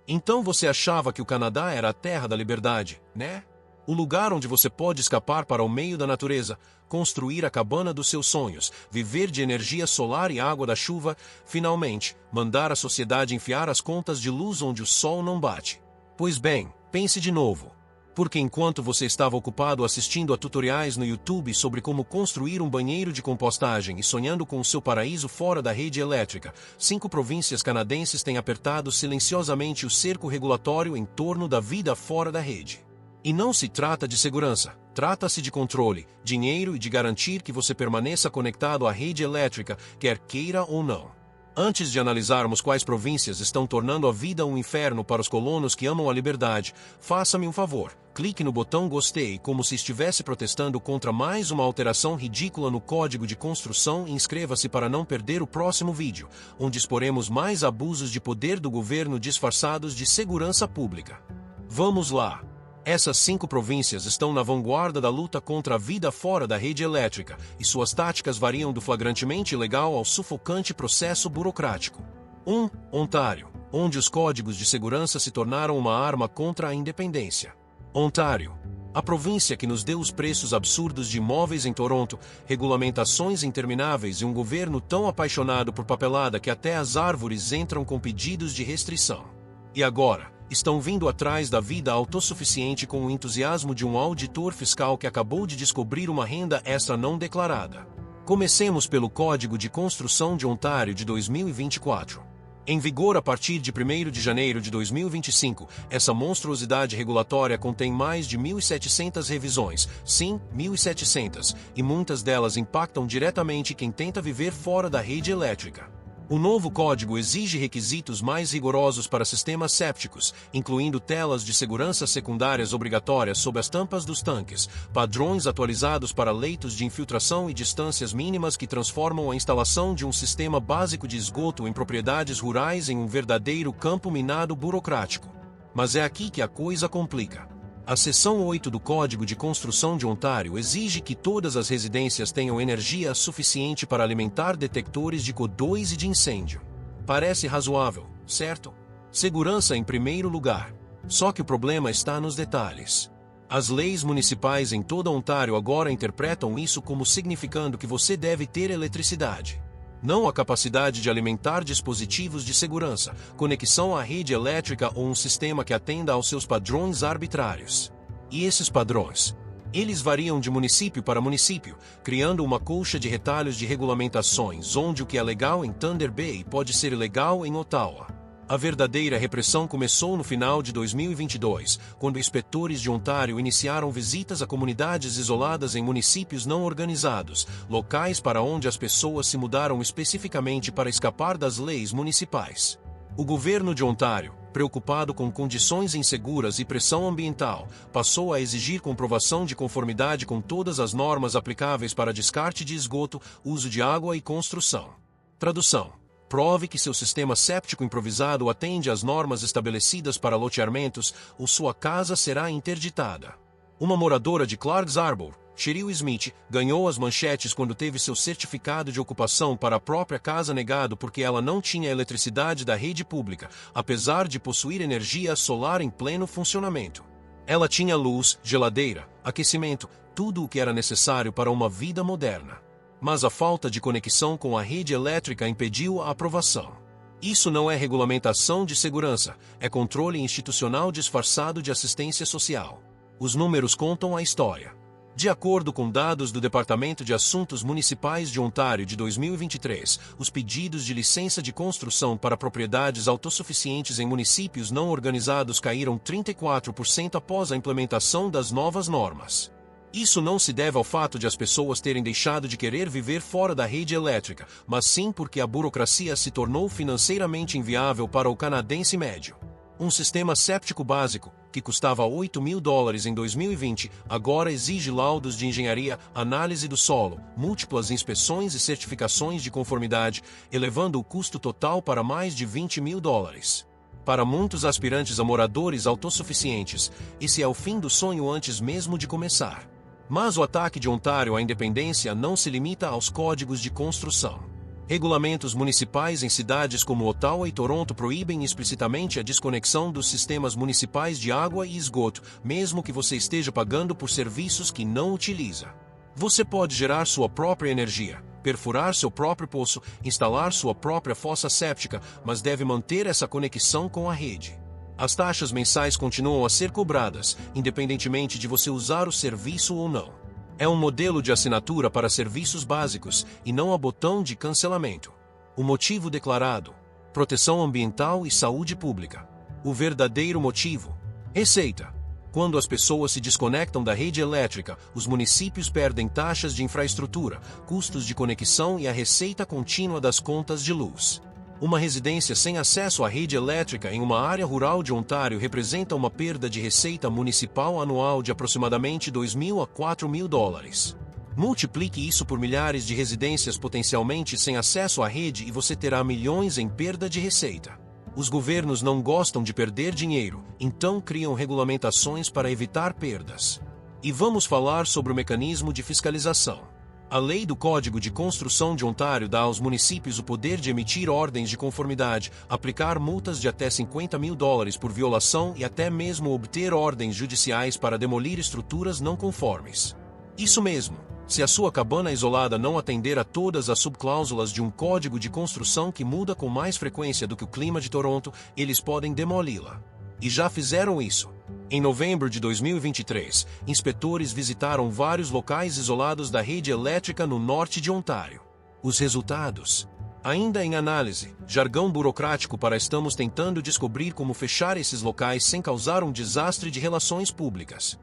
Então você achava que o Canadá era a terra da liberdade, né? O lugar onde você pode escapar para o meio da natureza, construir a cabana dos seus sonhos, viver de energia solar e água da chuva, finalmente, mandar a sociedade enfiar as contas de luz onde o sol não bate. Pois bem, pense de novo. Porque enquanto você estava ocupado assistindo a tutoriais no YouTube sobre como construir um banheiro de compostagem e sonhando com o seu paraíso fora da rede elétrica, 5 províncias canadenses têm apertado silenciosamente o cerco regulatório em torno da vida fora da rede. E não se trata de segurança, trata-se de controle, dinheiro e de garantir que você permaneça conectado à rede elétrica, quer queira ou não. Antes de analisarmos quais províncias estão tornando a vida um inferno para os colonos que amam a liberdade, faça-me um favor, clique no botão gostei como se estivesse protestando contra mais uma alteração ridícula no Código de Construção e inscreva-se para não perder o próximo vídeo, onde exporemos mais abusos de poder do governo disfarçados de segurança pública. Vamos lá! Essas 5 províncias estão na vanguarda da luta contra a vida fora da rede elétrica, e suas táticas variam do flagrantemente ilegal ao sufocante processo burocrático. 1. Ontário, onde os códigos de segurança se tornaram uma arma contra a independência. Ontário, a província que nos deu os preços absurdos de imóveis em Toronto, regulamentações intermináveis e um governo tão apaixonado por papelada que até as árvores entram com pedidos de restrição. E agora, estão vindo atrás da vida autossuficiente com o entusiasmo de um auditor fiscal que acabou de descobrir uma renda extra não declarada. Comecemos pelo Código de Construção de Ontário de 2024. Em vigor a partir de 1º de janeiro de 2025, essa monstruosidade regulatória contém mais de 1.700 revisões, sim, 1.700, e muitas delas impactam diretamente quem tenta viver fora da rede elétrica. O novo código exige requisitos mais rigorosos para sistemas sépticos, incluindo telas de segurança secundárias obrigatórias sob as tampas dos tanques, padrões atualizados para leitos de infiltração e distâncias mínimas que transformam a instalação de um sistema básico de esgoto em propriedades rurais em um verdadeiro campo minado burocrático. Mas é aqui que a coisa complica. A seção 8 do Código de Construção de Ontário exige que todas as residências tenham energia suficiente para alimentar detectores de CO2 e de incêndio. Parece razoável, certo? Segurança em primeiro lugar. Só que o problema está nos detalhes. As leis municipais em toda Ontário agora interpretam isso como significando que você deve ter eletricidade. Não a capacidade de alimentar dispositivos de segurança, conexão à rede elétrica ou um sistema que atenda aos seus padrões arbitrários. E esses padrões? Eles variam de município para município, criando uma colcha de retalhos de regulamentações onde o que é legal em Thunder Bay pode ser ilegal em Ottawa. A verdadeira repressão começou no final de 2022, quando inspetores de Ontário iniciaram visitas a comunidades isoladas em municípios não organizados, locais para onde as pessoas se mudaram especificamente para escapar das leis municipais. O governo de Ontário, preocupado com condições inseguras e pressão ambiental, passou a exigir comprovação de conformidade com todas as normas aplicáveis para descarte de esgoto, uso de água e construção. Tradução: prove que seu sistema séptico improvisado atende às normas estabelecidas para loteamentos, ou sua casa será interditada. Uma moradora de Clarks Harbour, Cheryl Smith, ganhou as manchetes quando teve seu certificado de ocupação para a própria casa negado porque ela não tinha eletricidade da rede pública, apesar de possuir energia solar em pleno funcionamento. Ela tinha luz, geladeira, aquecimento, tudo o que era necessário para uma vida moderna. Mas a falta de conexão com a rede elétrica impediu a aprovação. Isso não é regulamentação de segurança, é controle institucional disfarçado de assistência social. Os números contam a história. De acordo com dados do Departamento de Assuntos Municipais de Ontário de 2023, os pedidos de licença de construção para propriedades autossuficientes em municípios não organizados caíram 34% após a implementação das novas normas. Isso não se deve ao fato de as pessoas terem deixado de querer viver fora da rede elétrica, mas sim porque a burocracia se tornou financeiramente inviável para o canadense médio. Um sistema séptico básico, que custava $8.000 em 2020, agora exige laudos de engenharia, análise do solo, múltiplas inspeções e certificações de conformidade, elevando o custo total para mais de $20.000. Para muitos aspirantes a moradores autossuficientes, esse é o fim do sonho antes mesmo de começar. Mas o ataque de Ontário à independência não se limita aos códigos de construção. Regulamentos municipais em cidades como Ottawa e Toronto proíbem explicitamente a desconexão dos sistemas municipais de água e esgoto, mesmo que você esteja pagando por serviços que não utiliza. Você pode gerar sua própria energia, perfurar seu próprio poço, instalar sua própria fossa séptica, mas deve manter essa conexão com a rede. As taxas mensais continuam a ser cobradas, independentemente de você usar o serviço ou não. É um modelo de assinatura para serviços básicos e não há botão de cancelamento. O motivo declarado: proteção ambiental e saúde pública. O verdadeiro motivo: receita. Quando as pessoas se desconectam da rede elétrica, os municípios perdem taxas de infraestrutura, custos de conexão e a receita contínua das contas de luz. Uma residência sem acesso à rede elétrica em uma área rural de Ontário representa uma perda de receita municipal anual de aproximadamente $2.000 a $4.000. Multiplique isso por milhares de residências potencialmente sem acesso à rede e você terá milhões em perda de receita. Os governos não gostam de perder dinheiro, então criam regulamentações para evitar perdas. E vamos falar sobre o mecanismo de fiscalização. A Lei do Código de Construção de Ontário dá aos municípios o poder de emitir ordens de conformidade, aplicar multas de até $50.000 por violação e até mesmo obter ordens judiciais para demolir estruturas não conformes. Isso mesmo, se a sua cabana isolada não atender a todas as subcláusulas de um código de construção que muda com mais frequência do que o clima de Toronto, eles podem demoli-la. E já fizeram isso. Em novembro de 2023, inspetores visitaram vários locais isolados da rede elétrica no norte de Ontário. Os resultados? Ainda em análise, jargão burocrático para estamos tentando descobrir como fechar esses locais sem causar um desastre de relações públicas.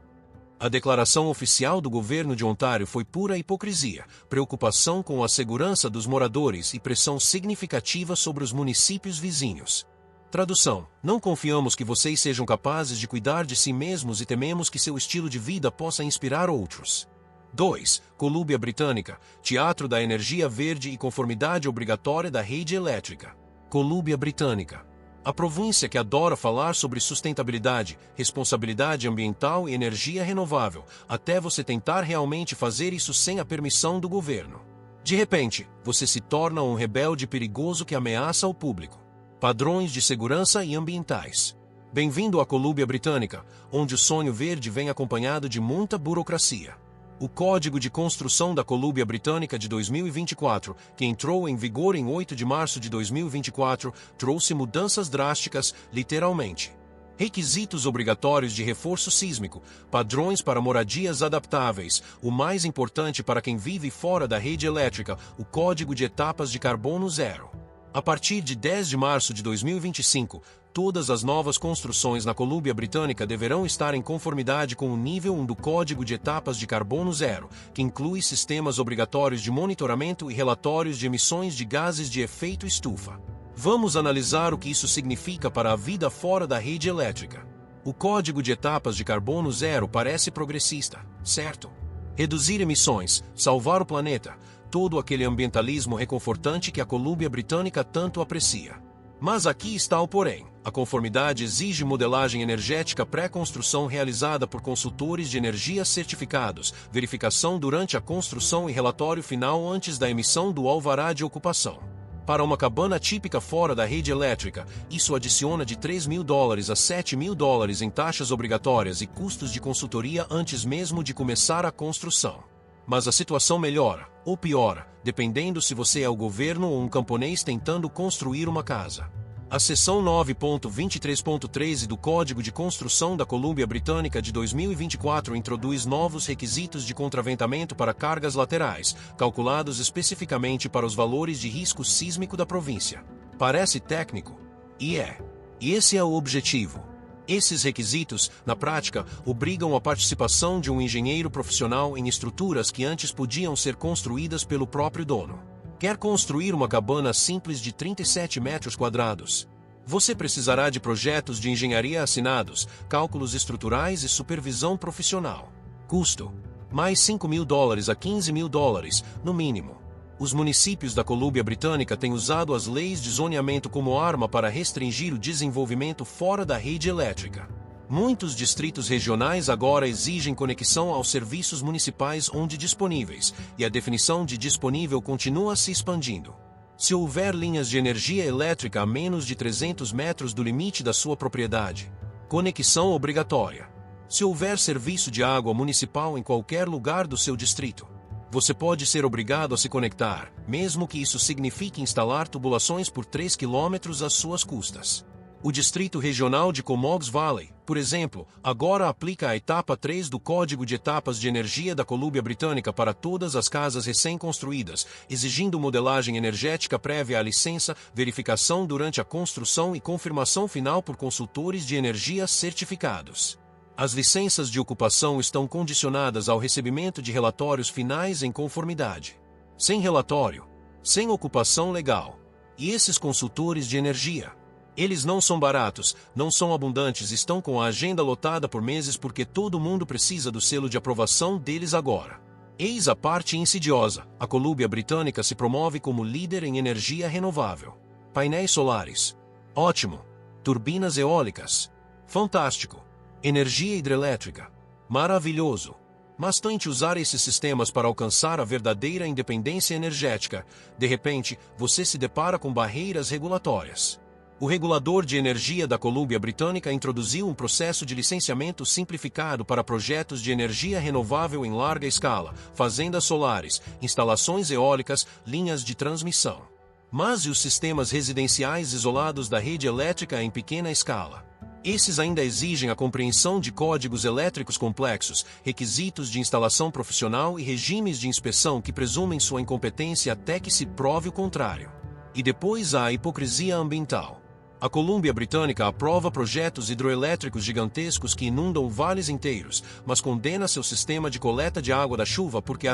A declaração oficial do governo de Ontário foi pura hipocrisia, preocupação com a segurança dos moradores e pressão significativa sobre os municípios vizinhos. Tradução: não confiamos que vocês sejam capazes de cuidar de si mesmos e tememos que seu estilo de vida possa inspirar outros. 2. Colúmbia Britânica, Teatro da Energia Verde e conformidade obrigatória da rede elétrica. Colúmbia Britânica. A província que adora falar sobre sustentabilidade, responsabilidade ambiental e energia renovável, até você tentar realmente fazer isso sem a permissão do governo. De repente, você se torna um rebelde perigoso que ameaça o público. Padrões de segurança e ambientais. Bem-vindo à Colúmbia Britânica, onde o sonho verde vem acompanhado de muita burocracia. O Código de Construção da Colúmbia Britânica de 2024, que entrou em vigor em 8 de março de 2024, trouxe mudanças drásticas, literalmente. Requisitos obrigatórios de reforço sísmico, padrões para moradias adaptáveis, o mais importante para quem vive fora da rede elétrica, o Código de Etapas de Carbono Zero. A partir de 10 de março de 2025, todas as novas construções na Colúmbia Britânica deverão estar em conformidade com o nível 1 do Código de Etapas de Carbono Zero, que inclui sistemas obrigatórios de monitoramento e relatórios de emissões de gases de efeito estufa. Vamos analisar o que isso significa para a vida fora da rede elétrica. O Código de Etapas de Carbono Zero parece progressista, certo? Reduzir emissões, salvar o planeta, todo aquele ambientalismo reconfortante que a Colúmbia Britânica tanto aprecia. Mas aqui está o porém. A conformidade exige modelagem energética pré-construção realizada por consultores de energia certificados, verificação durante a construção e relatório final antes da emissão do alvará de ocupação. Para uma cabana típica fora da rede elétrica, isso adiciona de $3.000 a $7.000 em taxas obrigatórias e custos de consultoria antes mesmo de começar a construção. Mas a situação melhora, ou piora, dependendo se você é o governo ou um camponês tentando construir uma casa. A seção 9.23.13 do Código de Construção da Colúmbia Britânica de 2024 introduz novos requisitos de contraventamento para cargas laterais, calculados especificamente para os valores de risco sísmico da província. Parece técnico? E é. E esse é o objetivo. Esses requisitos, na prática, obrigam a participação de um engenheiro profissional em estruturas que antes podiam ser construídas pelo próprio dono. Quer construir uma cabana simples de 37 metros quadrados? Você precisará de projetos de engenharia assinados, cálculos estruturais e supervisão profissional. Custo: mais $5.000 a $15.000, no mínimo. Os municípios da Colúmbia Britânica têm usado as leis de zoneamento como arma para restringir o desenvolvimento fora da rede elétrica. Muitos distritos regionais agora exigem conexão aos serviços municipais onde disponíveis, e a definição de disponível continua se expandindo. Se houver linhas de energia elétrica a menos de 300 metros do limite da sua propriedade. Conexão obrigatória. Se houver serviço de água municipal em qualquer lugar do seu distrito, você pode ser obrigado a se conectar, mesmo que isso signifique instalar tubulações por 3 quilômetros às suas custas. O Distrito Regional de Comox Valley, por exemplo, agora aplica a etapa 3 do Código de Etapas de Energia da Colômbia Britânica para todas as casas recém-construídas, exigindo modelagem energética prévia à licença, verificação durante a construção e confirmação final por consultores de energia certificados. As licenças de ocupação estão condicionadas ao recebimento de relatórios finais em conformidade. Sem relatório, sem ocupação legal. E esses consultores de energia? Eles não são baratos, não são abundantes, estão com a agenda lotada por meses porque todo mundo precisa do selo de aprovação deles agora. Eis a parte insidiosa: a Colômbia Britânica se promove como líder em energia renovável. Painéis solares. Ótimo. Turbinas eólicas. Fantástico. Energia hidrelétrica. Maravilhoso. Mas tente usar esses sistemas para alcançar a verdadeira independência energética. De repente, você se depara com barreiras regulatórias. O regulador de energia da Colômbia Britânica introduziu um processo de licenciamento simplificado para projetos de energia renovável em larga escala, fazendas solares, instalações eólicas, linhas de transmissão. Mas e os sistemas residenciais isolados da rede elétrica em pequena escala? Esses ainda exigem a compreensão de códigos elétricos complexos, requisitos de instalação profissional e regimes de inspeção que presumem sua incompetência até que se prove o contrário. E depois há a hipocrisia ambiental. A Colômbia Britânica aprova projetos hidroelétricos gigantescos que inundam vales inteiros, mas condena seu sistema de coleta de água da chuva porque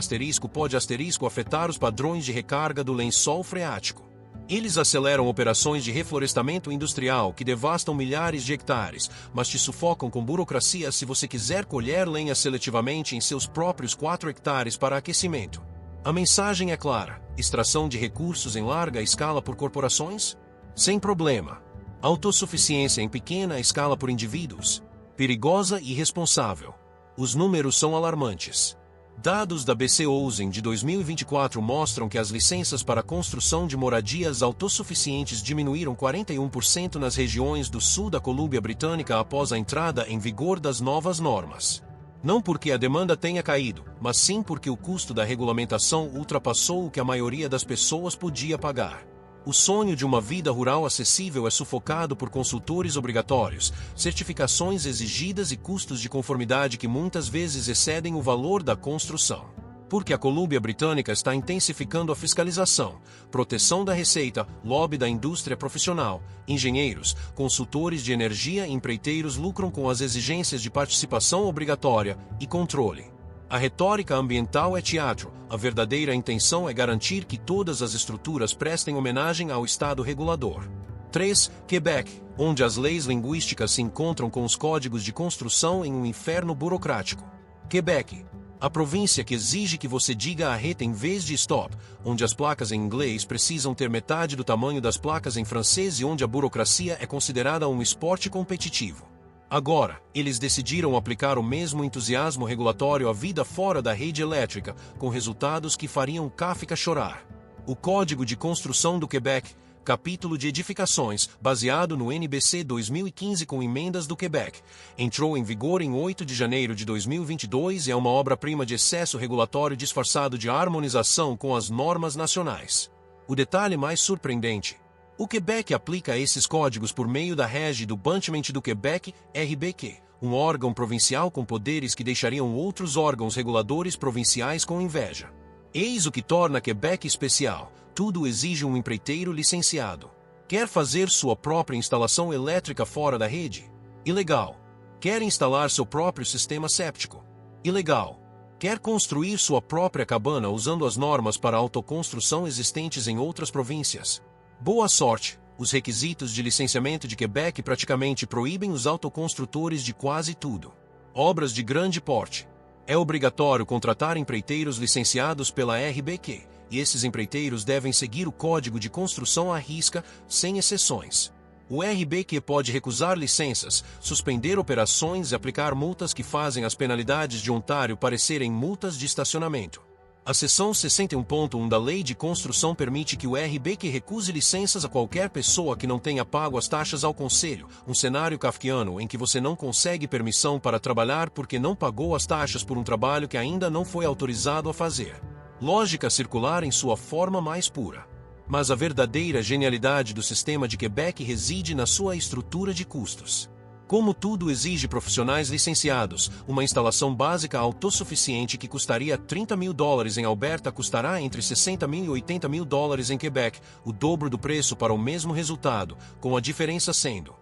pode afetar os padrões de recarga do lençol freático. Eles aceleram operações de reflorestamento industrial que devastam milhares de hectares, mas te sufocam com burocracia se você quiser colher lenha seletivamente em seus próprios 4 hectares para aquecimento. A mensagem é clara: extração de recursos em larga escala por corporações? Sem problema. Autossuficiência em pequena escala por indivíduos? Perigosa e irresponsável. Os números são alarmantes. Dados da BC Housing de 2024 mostram que as licenças para construção de moradias autossuficientes diminuíram 41% nas regiões do sul da Colômbia Britânica após a entrada em vigor das novas normas. Não porque a demanda tenha caído, mas sim porque o custo da regulamentação ultrapassou o que a maioria das pessoas podia pagar. O sonho de uma vida rural acessível é sufocado por consultores obrigatórios, certificações exigidas e custos de conformidade que muitas vezes excedem o valor da construção. Porque a Colômbia Britânica está intensificando a fiscalização, proteção da receita, lobby da indústria profissional, engenheiros, consultores de energia e empreiteiros lucram com as exigências de participação obrigatória e controle. A retórica ambiental é teatro, a verdadeira intenção é garantir que todas as estruturas prestem homenagem ao Estado regulador. 3. Quebec, onde as leis linguísticas se encontram com os códigos de construção em um inferno burocrático. Quebec, a província que exige que você diga arrête em vez de stop, onde as placas em inglês precisam ter metade do tamanho das placas em francês e onde a burocracia é considerada um esporte competitivo. Agora, eles decidiram aplicar o mesmo entusiasmo regulatório à vida fora da rede elétrica, com resultados que fariam Kafka chorar. O Código de Construção do Quebec, capítulo de edificações, baseado no NBC 2015 com emendas do Quebec, entrou em vigor em 8 de janeiro de 2022 e é uma obra-prima de excesso regulatório disfarçado de harmonização com as normas nacionais. O detalhe mais surpreendente: o Quebec aplica esses códigos por meio da Régie do Bâtiment do Quebec, RBQ, um órgão provincial com poderes que deixariam outros órgãos reguladores provinciais com inveja. Eis o que torna Quebec especial: tudo exige um empreiteiro licenciado. Quer fazer sua própria instalação elétrica fora da rede? Ilegal. Quer instalar seu próprio sistema séptico? Ilegal. Quer construir sua própria cabana usando as normas para autoconstrução existentes em outras províncias? Boa sorte! Os requisitos de licenciamento de Quebec praticamente proíbem os autoconstrutores de quase tudo. Obras de grande porte. É obrigatório contratar empreiteiros licenciados pela RBQ, e esses empreiteiros devem seguir o Código de Construção à risca, sem exceções. O RBQ pode recusar licenças, suspender operações e aplicar multas que fazem as penalidades de Ontário parecerem multas de estacionamento. A seção 61.1 da Lei de Construção permite que o RBQ recuse licenças a qualquer pessoa que não tenha pago as taxas ao Conselho, um cenário kafkiano em que você não consegue permissão para trabalhar porque não pagou as taxas por um trabalho que ainda não foi autorizado a fazer. Lógica circular em sua forma mais pura. Mas a verdadeira genialidade do sistema de Quebec reside na sua estrutura de custos. Como tudo exige profissionais licenciados, uma instalação básica autossuficiente que custaria $30.000 em Alberta custará entre $60.000 e $80.000 em Quebec, o dobro do preço para o mesmo resultado, com a diferença sendo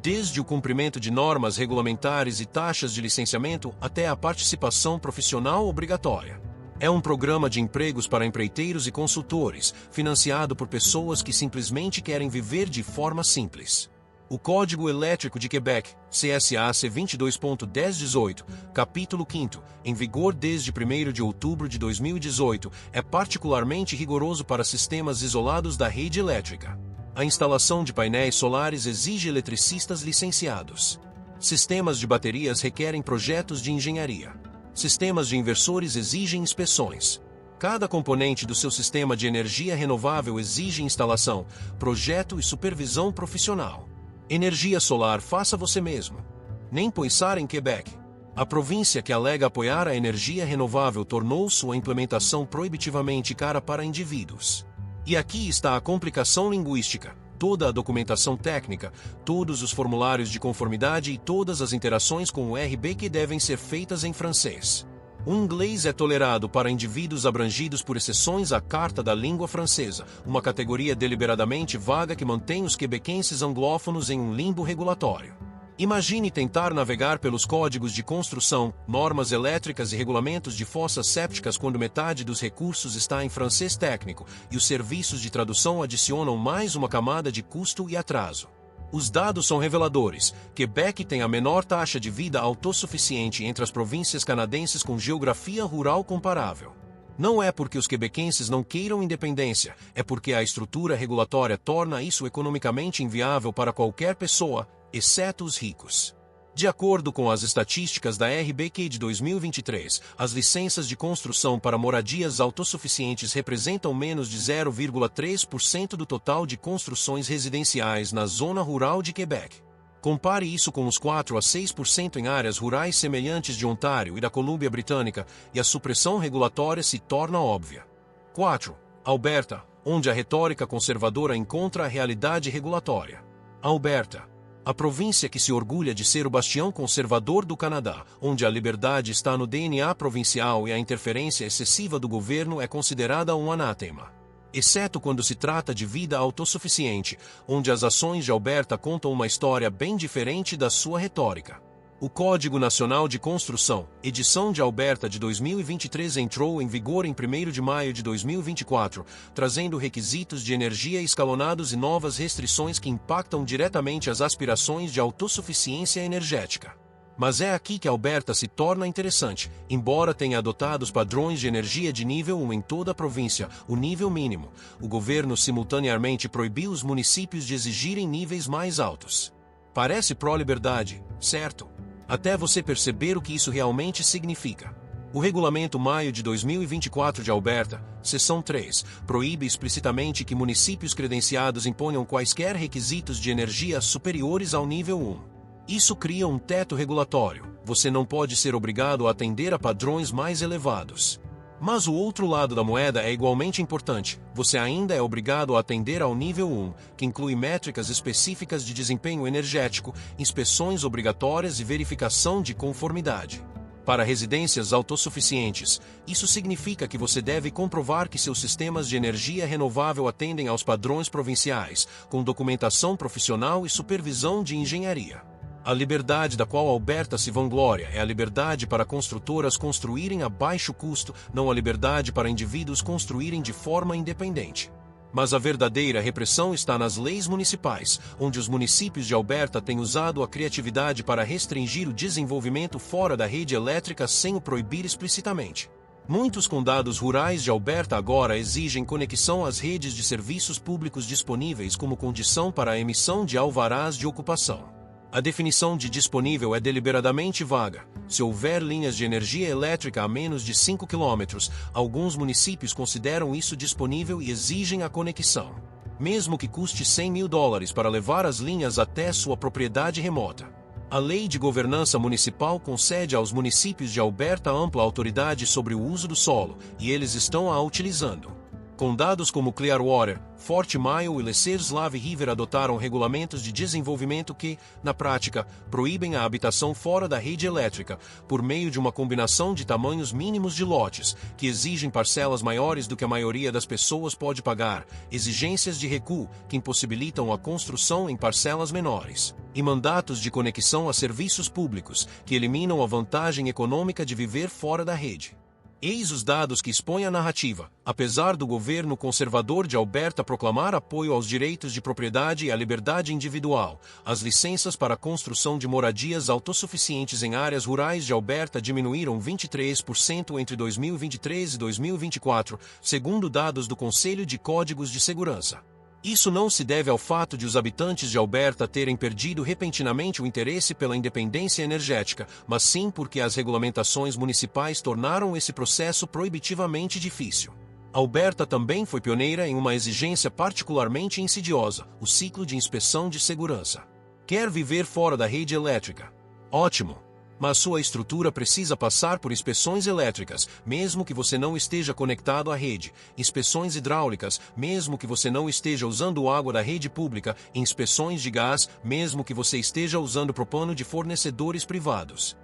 desde o cumprimento de normas regulamentares e taxas de licenciamento até a participação profissional obrigatória. É um programa de empregos para empreiteiros e consultores, financiado por pessoas que simplesmente querem viver de forma simples. O Código Elétrico de Quebec, CSAC 22.1018, capítulo 5º, em vigor desde 1º de outubro de 2018, é particularmente rigoroso para sistemas isolados da rede elétrica. A instalação de painéis solares exige eletricistas licenciados. Sistemas de baterias requerem projetos de engenharia. Sistemas de inversores exigem inspeções. Cada componente do seu sistema de energia renovável exige instalação, projeto e supervisão profissional. Energia solar faça você mesmo. Nem pensar em Quebec. A província que alega apoiar a energia renovável tornou sua implementação proibitivamente cara para indivíduos. E aqui está a complicação linguística. Toda a documentação técnica, todos os formulários de conformidade e todas as interações com o RBQ devem ser feitas em francês. O inglês é tolerado para indivíduos abrangidos por exceções à Carta da Língua Francesa, uma categoria deliberadamente vaga que mantém os quebequenses anglófonos em um limbo regulatório. Imagine tentar navegar pelos códigos de construção, normas elétricas e regulamentos de fossas sépticas quando metade dos recursos está em francês técnico e os serviços de tradução adicionam mais uma camada de custo e atraso. Os dados são reveladores. Quebec tem a menor taxa de vida autossuficiente entre as províncias canadenses com geografia rural comparável. Não é porque os quebequenses não queiram independência, é porque a estrutura regulatória torna isso economicamente inviável para qualquer pessoa, exceto os ricos. De acordo com as estatísticas da RBQ de 2023, as licenças de construção para moradias autossuficientes representam menos de 0,3% do total de construções residenciais na zona rural de Quebec. Compare isso com os 4 a 6% em áreas rurais semelhantes de Ontário e da Colômbia Britânica, e a supressão regulatória se torna óbvia. 4. Alberta, onde a retórica conservadora encontra a realidade regulatória. Alberta. A província que se orgulha de ser o bastião conservador do Canadá, onde a liberdade está no DNA provincial e a interferência excessiva do governo é considerada um anátema. Exceto quando se trata de vida autossuficiente, onde as ações de Alberta contam uma história bem diferente da sua retórica. O Código Nacional de Construção, edição de Alberta de 2023 entrou em vigor em 1º de maio de 2024, trazendo requisitos de energia escalonados e novas restrições que impactam diretamente as aspirações de autossuficiência energética. Mas é aqui que Alberta se torna interessante, embora tenha adotado os padrões de energia de nível 1 em toda a província, o nível mínimo. O governo simultaneamente proibiu os municípios de exigirem níveis mais altos. Parece pró-liberdade, certo? Até você perceber o que isso realmente significa. O Regulamento Maio de 2024 de Alberta, seção 3, proíbe explicitamente que municípios credenciados imponham quaisquer requisitos de energia superiores ao nível 1. Isso cria um teto regulatório. Você não pode ser obrigado a atender a padrões mais elevados. Mas o outro lado da moeda é igualmente importante. Você ainda é obrigado a atender ao nível 1, que inclui métricas específicas de desempenho energético, inspeções obrigatórias e verificação de conformidade. Para residências autossuficientes, isso significa que você deve comprovar que seus sistemas de energia renovável atendem aos padrões provinciais, com documentação profissional e supervisão de engenharia. A liberdade da qual Alberta se vangloria é a liberdade para construtoras construírem a baixo custo, não a liberdade para indivíduos construírem de forma independente. Mas a verdadeira repressão está nas leis municipais, onde os municípios de Alberta têm usado a criatividade para restringir o desenvolvimento fora da rede elétrica sem o proibir explicitamente. Muitos condados rurais de Alberta agora exigem conexão às redes de serviços públicos disponíveis como condição para a emissão de alvarás de ocupação. A definição de disponível é deliberadamente vaga. Se houver linhas de energia elétrica a menos de 5 km, alguns municípios consideram isso disponível e exigem a conexão, mesmo que custe $100 mil para levar as linhas até sua propriedade remota. A Lei de Governança Municipal concede aos municípios de Alberta ampla autoridade sobre o uso do solo, e eles estão a utilizando. Condados como Clearwater, Fort Myle e Lesser-Slave River adotaram regulamentos de desenvolvimento que, na prática, proíbem a habitação fora da rede elétrica, por meio de uma combinação de tamanhos mínimos de lotes, que exigem parcelas maiores do que a maioria das pessoas pode pagar, exigências de recuo, que impossibilitam a construção em parcelas menores, e mandatos de conexão a serviços públicos, que eliminam a vantagem econômica de viver fora da rede. Eis os dados que expõem a narrativa. Apesar do governo conservador de Alberta proclamar apoio aos direitos de propriedade e à liberdade individual, as licenças para a construção de moradias autossuficientes em áreas rurais de Alberta diminuíram 23% entre 2023 e 2024, segundo dados do Conselho de Códigos de Segurança. Isso não se deve ao fato de os habitantes de Alberta terem perdido repentinamente o interesse pela independência energética, mas sim porque as regulamentações municipais tornaram esse processo proibitivamente difícil. Alberta também foi pioneira em uma exigência particularmente insidiosa, o ciclo de inspeção de segurança. Quer viver fora da rede elétrica? Ótimo! Mas sua estrutura precisa passar por inspeções elétricas, mesmo que você não esteja conectado à rede, inspeções hidráulicas, mesmo que você não esteja usando água da rede pública, inspeções de gás, mesmo que você esteja usando propano de fornecedores privados.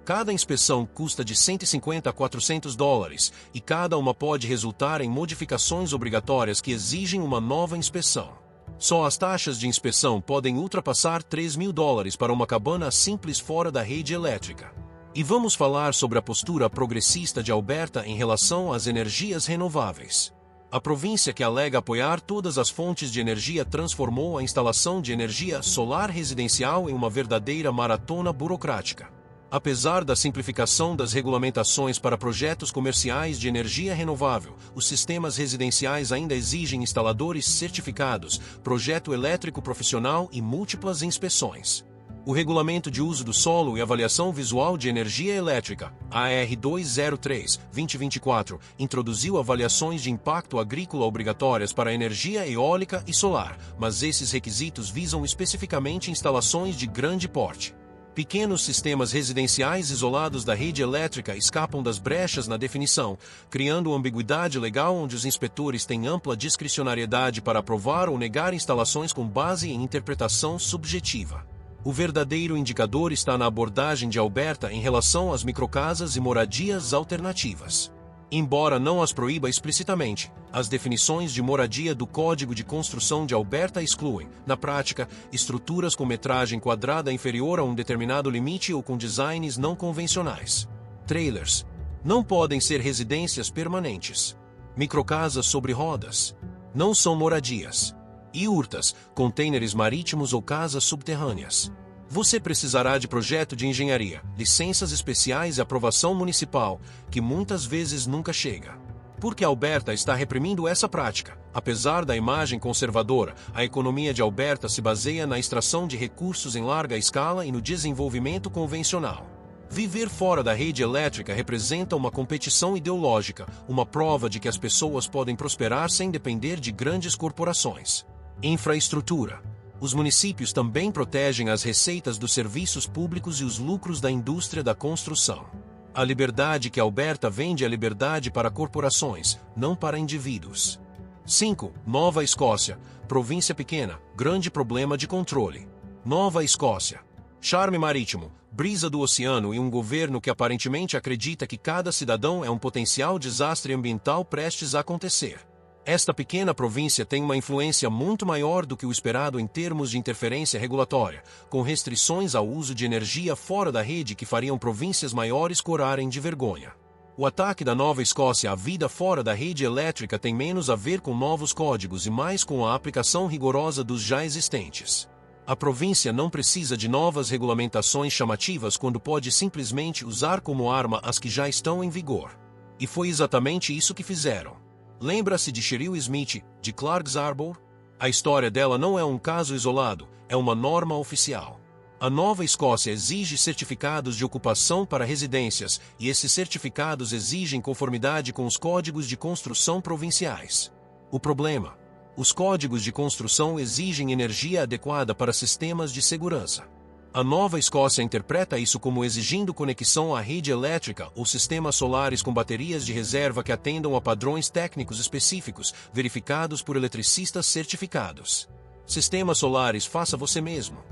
Cada inspeção custa de $150 a $400, e cada uma pode resultar em modificações obrigatórias que exigem uma nova inspeção. Só as taxas de inspeção podem ultrapassar $3 mil para uma cabana simples fora da rede elétrica. E vamos falar sobre a postura progressista de Alberta em relação às energias renováveis. A província que alega apoiar todas as fontes de energia transformou a instalação de energia solar residencial em uma verdadeira maratona burocrática. Apesar da simplificação das regulamentações para projetos comerciais de energia renovável, os sistemas residenciais ainda exigem instaladores certificados, projeto elétrico profissional e múltiplas inspeções. O Regulamento de Uso do Solo e Avaliação Visual de Energia Elétrica, AR 203/2024, introduziu avaliações de impacto agrícola obrigatórias para energia eólica e solar, mas esses requisitos visam especificamente instalações de grande porte. Pequenos sistemas residenciais isolados da rede elétrica escapam das brechas na definição, criando ambiguidade legal onde os inspetores têm ampla discricionariedade para aprovar ou negar instalações com base em interpretação subjetiva. O verdadeiro indicador está na abordagem de Alberta em relação às microcasas e moradias alternativas. Embora não as proíba explicitamente, as definições de moradia do Código de Construção de Alberta excluem, na prática, estruturas com metragem quadrada inferior a um determinado limite ou com designs não convencionais. Trailers não podem ser residências permanentes. Microcasas sobre rodas não são moradias. Iurtas, contêineres marítimos ou casas subterrâneas. Você precisará de projeto de engenharia, licenças especiais e aprovação municipal, que muitas vezes nunca chega. Porque Alberta está reprimindo essa prática. Apesar da imagem conservadora, a economia de Alberta se baseia na extração de recursos em larga escala e no desenvolvimento convencional. Viver fora da rede elétrica representa uma competição ideológica, uma prova de que as pessoas podem prosperar sem depender de grandes corporações. Infraestrutura. Os municípios também protegem as receitas dos serviços públicos e os lucros da indústria da construção. A liberdade que Alberta vende é liberdade para corporações, não para indivíduos. 5. Nova Escócia. Província pequena, grande problema de controle. Nova Escócia. Charme marítimo, brisa do oceano e um governo que aparentemente acredita que cada cidadão é um potencial desastre ambiental prestes a acontecer. Esta pequena província tem uma influência muito maior do que o esperado em termos de interferência regulatória, com restrições ao uso de energia fora da rede que fariam províncias maiores corarem de vergonha. O ataque da Nova Escócia à vida fora da rede elétrica tem menos a ver com novos códigos e mais com a aplicação rigorosa dos já existentes. A província não precisa de novas regulamentações chamativas quando pode simplesmente usar como arma as que já estão em vigor. E foi exatamente isso que fizeram. Lembra-se de Cheryl Smith, de Clarks Harbor? A história dela não é um caso isolado, é uma norma oficial. A Nova Escócia exige certificados de ocupação para residências, e esses certificados exigem conformidade com os códigos de construção provinciais. O problema: os códigos de construção exigem energia adequada para sistemas de segurança. A Nova Escócia interpreta isso como exigindo conexão à rede elétrica ou sistemas solares com baterias de reserva que atendam a padrões técnicos específicos, verificados por eletricistas certificados. Sistemas solares faça você mesmo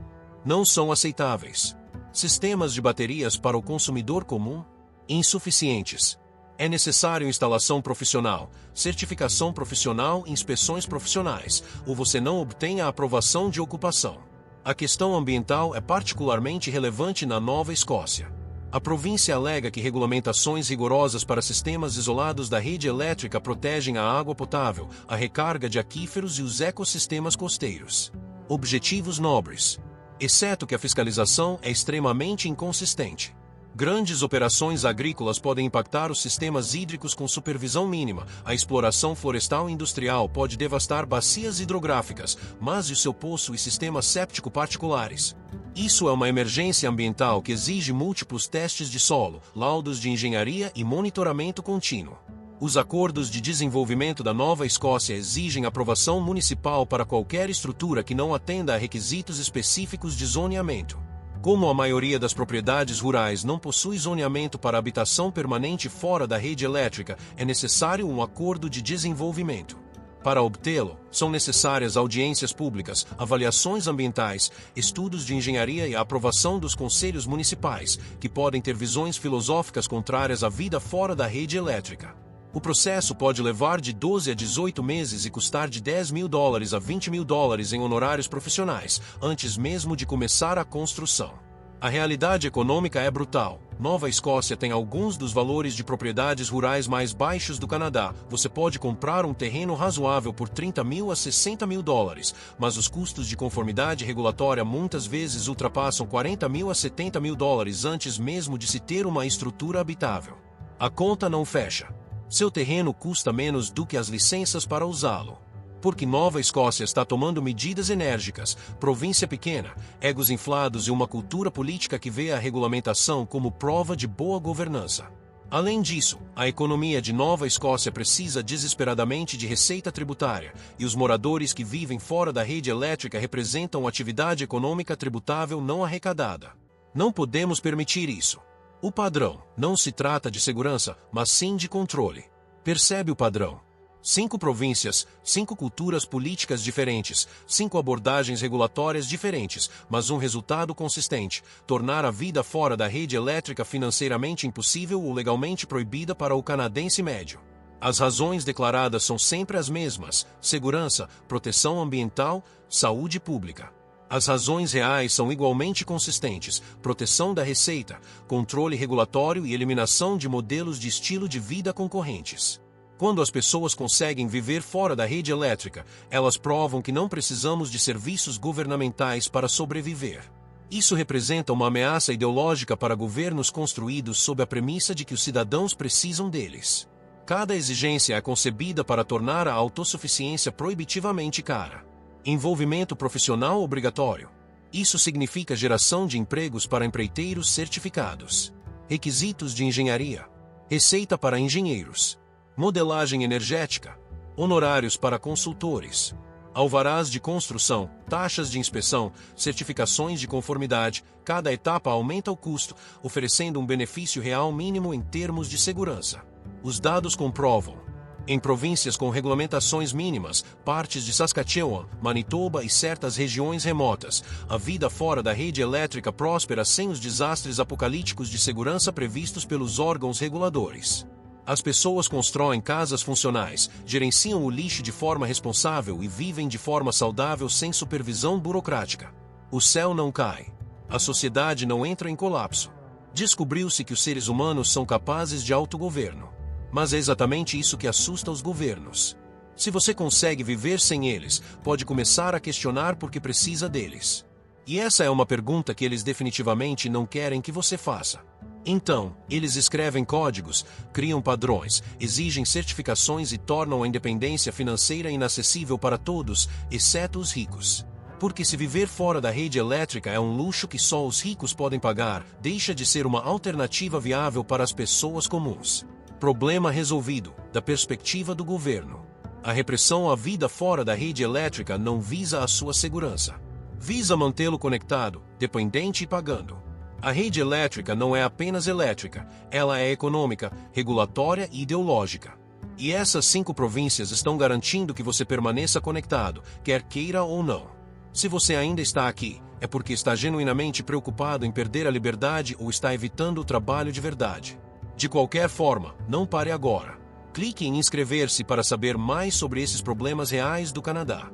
não são aceitáveis. Sistemas de baterias para o consumidor comum? Insuficientes. É necessário instalação profissional, certificação profissional e inspeções profissionais, ou você não obtém a aprovação de ocupação. A questão ambiental é particularmente relevante na Nova Escócia. A província alega que regulamentações rigorosas para sistemas isolados da rede elétrica protegem a água potável, a recarga de aquíferos e os ecossistemas costeiros. Objetivos nobres. Exceto que a fiscalização é extremamente inconsistente. Grandes operações agrícolas podem impactar os sistemas hídricos com supervisão mínima. A exploração florestal industrial pode devastar bacias hidrográficas, mas e o seu poço e sistema séptico particulares? Isso é uma emergência ambiental que exige múltiplos testes de solo, laudos de engenharia e monitoramento contínuo. Os acordos de desenvolvimento da Nova Escócia exigem aprovação municipal para qualquer estrutura que não atenda a requisitos específicos de zoneamento. Como a maioria das propriedades rurais não possui zoneamento para habitação permanente fora da rede elétrica, é necessário um acordo de desenvolvimento. Para obtê-lo, são necessárias audiências públicas, avaliações ambientais, estudos de engenharia e a aprovação dos conselhos municipais, que podem ter visões filosóficas contrárias à vida fora da rede elétrica. O processo pode levar de 12 a 18 meses e custar de $10.000 a $20.000 em honorários profissionais, antes mesmo de começar a construção. A realidade econômica é brutal. Nova Escócia tem alguns dos valores de propriedades rurais mais baixos do Canadá. Você pode comprar um terreno razoável por $30.000 a $60.000, mas os custos de conformidade regulatória muitas vezes ultrapassam $40.000 a $70.000 antes mesmo de se ter uma estrutura habitável. A conta não fecha. Seu terreno custa menos do que as licenças para usá-lo. Porque Nova Escócia está tomando medidas enérgicas, província pequena, egos inflados e uma cultura política que vê a regulamentação como prova de boa governança. Além disso, a economia de Nova Escócia precisa desesperadamente de receita tributária, e os moradores que vivem fora da rede elétrica representam atividade econômica tributável não arrecadada. Não podemos permitir isso. O padrão não se trata de segurança, mas sim de controle. Percebe o padrão? 5 províncias, 5 culturas políticas diferentes, 5 abordagens regulatórias diferentes, mas um resultado consistente: tornar a vida fora da rede elétrica financeiramente impossível ou legalmente proibida para o canadense médio. As razões declaradas são sempre as mesmas: segurança, proteção ambiental, saúde pública. As razões reais são igualmente consistentes: proteção da receita, controle regulatório e eliminação de modelos de estilo de vida concorrentes. Quando as pessoas conseguem viver fora da rede elétrica, elas provam que não precisamos de serviços governamentais para sobreviver. Isso representa uma ameaça ideológica para governos construídos sob a premissa de que os cidadãos precisam deles. Cada exigência é concebida para tornar a autossuficiência proibitivamente cara. Envolvimento profissional obrigatório. Isso significa geração de empregos para empreiteiros certificados. Requisitos de engenharia. Receita para engenheiros. Modelagem energética. Honorários para consultores. Alvarás de construção, taxas de inspeção, certificações de conformidade. Cada etapa aumenta o custo, oferecendo um benefício real mínimo em termos de segurança. Os dados comprovam. Em províncias com regulamentações mínimas, partes de Saskatchewan, Manitoba e certas regiões remotas, a vida fora da rede elétrica próspera sem os desastres apocalípticos de segurança previstos pelos órgãos reguladores. As pessoas constroem casas funcionais, gerenciam o lixo de forma responsável e vivem de forma saudável sem supervisão burocrática. O céu não cai. A sociedade não entra em colapso. Descobriu-se que os seres humanos são capazes de autogoverno. Mas é exatamente isso que assusta os governos. Se você consegue viver sem eles, pode começar a questionar por que precisa deles. E essa é uma pergunta que eles definitivamente não querem que você faça. Então, eles escrevem códigos, criam padrões, exigem certificações e tornam a independência financeira inacessível para todos, exceto os ricos. Porque se viver fora da rede elétrica é um luxo que só os ricos podem pagar, deixa de ser uma alternativa viável para as pessoas comuns. Problema resolvido, da perspectiva do governo. A repressão à vida fora da rede elétrica não visa a sua segurança. Visa mantê-lo conectado, dependente e pagando. A rede elétrica não é apenas elétrica, ela é econômica, regulatória e ideológica. E essas 5 províncias estão garantindo que você permaneça conectado, quer queira ou não. Se você ainda está aqui, é porque está genuinamente preocupado em perder a liberdade ou está evitando o trabalho de verdade. De qualquer forma, não pare agora. Clique em inscrever-se para saber mais sobre esses problemas reais do Canadá.